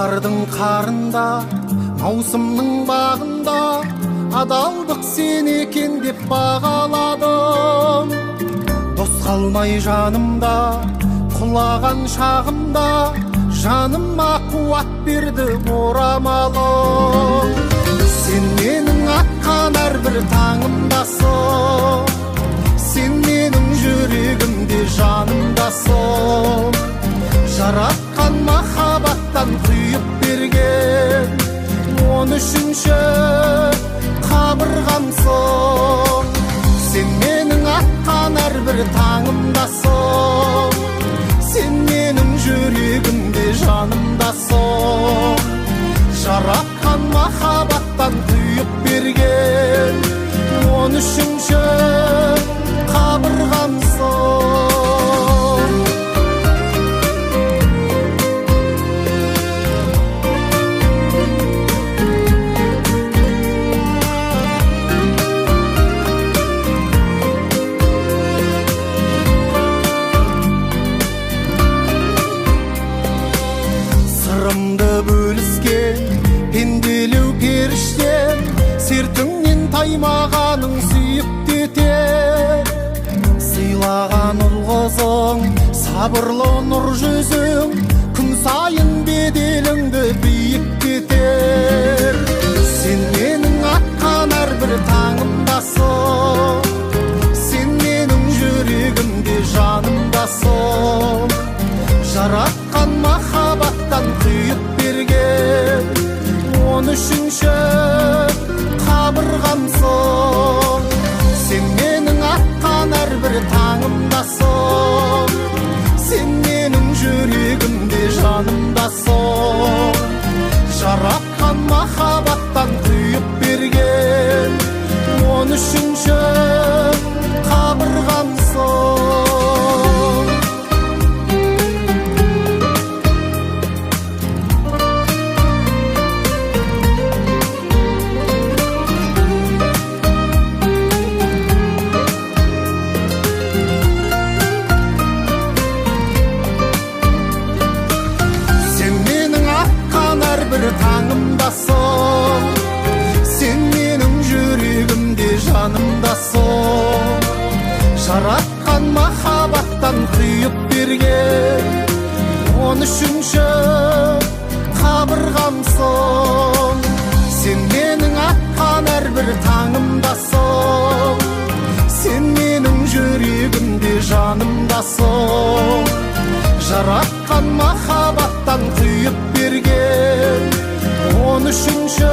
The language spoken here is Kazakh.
таулардың қарында, маусымның бағында, адалдық сен екен деп бағаладым. Дос қалмай жанымда, құлаған шағымда, жаныма қуат берді орамалым. Сен менің атқан әрбір таңымдасың, сен менің жүрегімде жанымдасың. Жаратқан махаббаттан құйып берген 13-ші қабырғамсың. Сен менің атқан әрбір таңымдасың, сен менің жүрегімде жанымдасың. Жаратқан махаббаттан құйып берген 13-ші қабырғамсың. Сырымды бөліскен пенделеу періштем, сертіңнен таймағаның сүйікті етер. Сыйлаған ұл қызың, сабырлы нұр жүзің, күн сайын беделіңді биіктетер. Сен менің атқан әрбір таңымдасың, сен менің жүрегімде жанымдасың. Жаратқан махаббаттан құйып берген 13-ші қабырғамсың. Сен менің атқан әрбір таңымдасың, сен менің жүрегімде жанымдасың. Жаратқан махаббаттан құйып берген 13-ші қабырғамсың. Таңымдасың, сен менің жүрегімде жанымдасың. Жаратқан махаббаттан құйып берген 13-ші қабырғамсың. Сен менің атқан әрбір таңымдасың, сен менің жүрегімде жанымдасың. Жаратқан махаббаттан құйып берген 13-ші